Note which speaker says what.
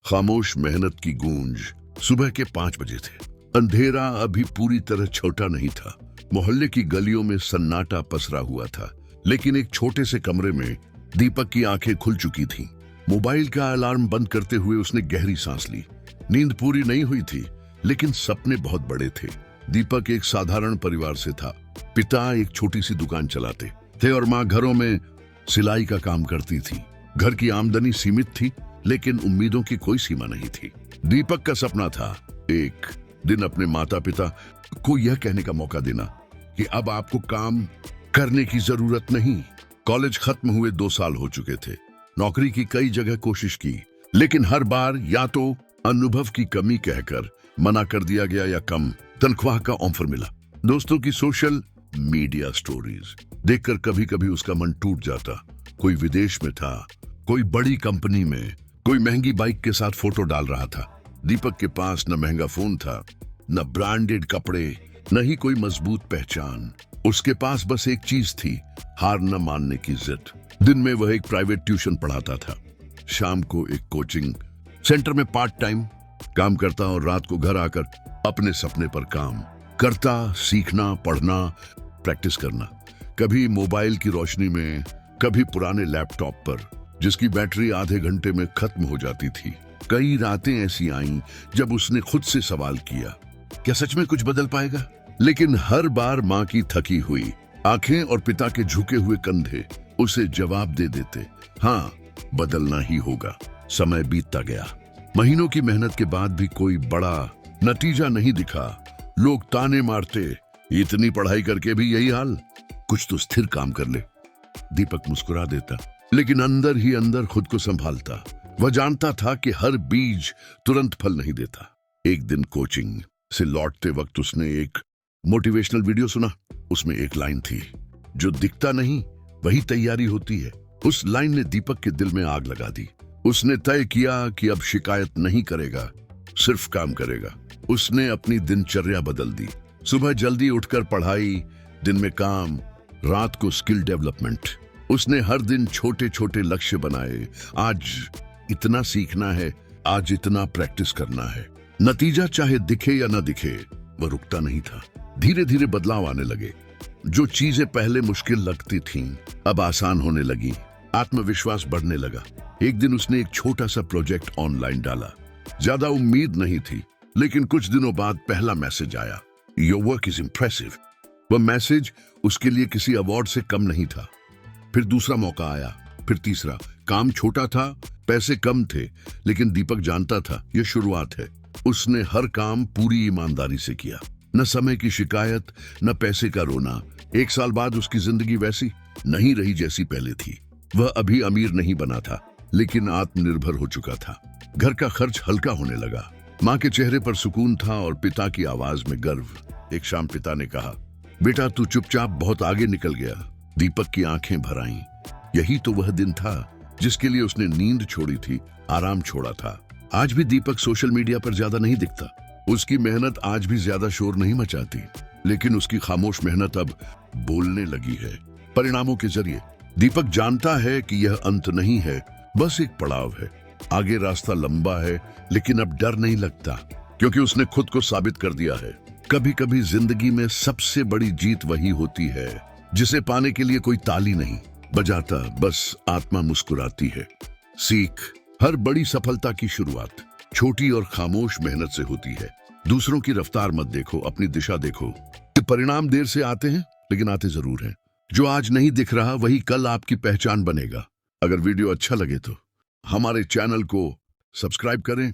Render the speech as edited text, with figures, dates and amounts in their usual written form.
Speaker 1: खामोश मेहनत की गूंज। सुबह के 5 बजे थे। अंधेरा अभी पूरी तरह छोटा नहीं था। मोहल्ले की गलियों में सन्नाटा पसरा हुआ था, लेकिन एक छोटे से कमरे में दीपक की आंखें खुल चुकी थीं। मोबाइल का अलार्म बंद करते हुए उसने गहरी सांस ली। नींद पूरी नहीं हुई थी, लेकिन सपने बहुत बड़े थे। दीपक एक साधारण परिवार से था। पिता एक छोटी सी दुकान चलाते थे और माँ घरों में सिलाई का काम करती थी। घर की आमदनी सीमित थी, लेकिन उम्मीदों की कोई सीमा नहीं थी। दीपक का सपना था एक दिन अपने माता पिता को यह कहने का मौका देना कि अब आपको काम करने की जरूरत नहीं। कॉलेज खत्म हुए 2 साल हो चुके थे। नौकरी की कई जगह कोशिश की, लेकिन हर बार या तो अनुभव की कमी कहकर मना कर दिया गया या कम तनख्वाह का ऑफर मिला। दोस्तों की सोशल मीडिया स्टोरीज देखकर कभी कभी उसका मन टूट जाता। कोई विदेश में था, कोई बड़ी कंपनी में, कोई महंगी बाइक के साथ फोटो डाल रहा था। दीपक के पास न महंगा फोन था, न ब्रांडेड कपड़े, न ही कोई मजबूत पहचान। उसके पास बस एक चीज थी, हार न मानने की जिद। दिन में वह एक प्राइवेट ट्यूशन पढ़ाता था, शाम को एक कोचिंग सेंटर में पार्ट टाइम काम करता और रात को घर आकर अपने सपने पर काम करता। सीखना, पढ़ना, प्रैक्टिस करना, कभी मोबाइल की रोशनी में, कभी पुराने लैपटॉप पर जिसकी बैटरी आधे घंटे में खत्म हो जाती थी। कई रातें ऐसी आईं जब उसने खुद से सवाल किया, क्या सच में कुछ बदल पाएगा? लेकिन हर बार माँ की थकी हुई आंखें और पिता के झुके हुए कंधे उसे जवाब दे देते, हाँ, बदलना ही होगा। समय बीतता गया। महीनों की मेहनत के बाद भी कोई बड़ा नतीजा नहीं दिखा। लोग ताने मारते, इतनी पढ़ाई करके भी यही हाल, कुछ तो स्थिर काम कर ले। दीपक मुस्कुरा देता, लेकिन अंदर ही अंदर खुद को संभालता। वह जानता था कि हर बीज तुरंत फल नहीं देता। एक दिन कोचिंग से लौटते वक्त उसने एक मोटिवेशनल वीडियो सुना। उसमें एक लाइन थी, जो दिखता नहीं वही तैयारी होती है। उस लाइन ने दीपक के दिल में आग लगा दी। उसने तय किया कि अब शिकायत नहीं करेगा, सिर्फ काम करेगा। उसने अपनी दिनचर्या बदल दी। सुबह जल्दी उठकर पढ़ाई, दिन में काम, रात को स्किल डेवलपमेंट। उसने हर दिन छोटे छोटे लक्ष्य बनाए। आज इतना सीखना है, आज इतना प्रैक्टिस करना है। नतीजा चाहे दिखे या ना दिखे, वह रुकता नहीं था। धीरे धीरे बदलाव आने लगे। जो चीजें पहले मुश्किल लगती थीं, अब आसान होने लगी। आत्मविश्वास बढ़ने लगा। एक दिन उसने एक छोटा सा प्रोजेक्ट ऑनलाइन डाला। ज्यादा उम्मीद नहीं थी, लेकिन कुछ दिनों बाद पहला मैसेज आया, योर वर्क इज इम्प्रेसिव। वह मैसेज उसके लिए किसी अवार्ड से कम नहीं था। फिर दूसरा मौका आया, फिर तीसरा। काम छोटा था, पैसे कम थे, लेकिन दीपक जानता था यह शुरुआत है। उसने हर काम पूरी ईमानदारी से किया। न समय की शिकायत, न पैसे का रोना। 1 साल बाद उसकी जिंदगी वैसी नहीं रही जैसी पहले थी। वह अभी अमीर नहीं बना था, लेकिन आत्मनिर्भर हो चुका था। घर का खर्च हल्का होने लगा। माँ के चेहरे पर सुकून था और पिता की आवाज में गर्व। एक शाम पिता ने कहा, बेटा तू चुपचाप बहुत आगे निकल गया। दीपक की आंखें भर आईं। यही तो वह दिन था जिसके लिए उसने नींद छोड़ी थी, आराम छोड़ा था। आज भी दीपक सोशल मीडिया पर ज्यादा नहीं दिखता। उसकी मेहनत आज भी ज्यादा शोर नहीं मचाती, लेकिन उसकी खामोश मेहनत अब बोलने लगी है, परिणामों के जरिए। दीपक जानता है कि यह अंत नहीं है, बस एक पड़ाव है। आगे रास्ता लंबा है, लेकिन अब डर नहीं लगता, क्योंकि उसने खुद को साबित कर दिया है। कभी कभी जिंदगी में सबसे बड़ी जीत वही होती है जिसे पाने के लिए कोई ताली नहीं बजाता, बस आत्मा मुस्कुराती है। सीख, हर बड़ी सफलता की शुरुआत छोटी और खामोश मेहनत से होती है। दूसरों की रफ्तार मत देखो, अपनी दिशा देखो। परिणाम देर से आते हैं, लेकिन आते जरूर हैं। जो आज नहीं दिख रहा, वही कल आपकी पहचान बनेगा। अगर वीडियो अच्छा लगे तो हमारे चैनल को सब्सक्राइब करें।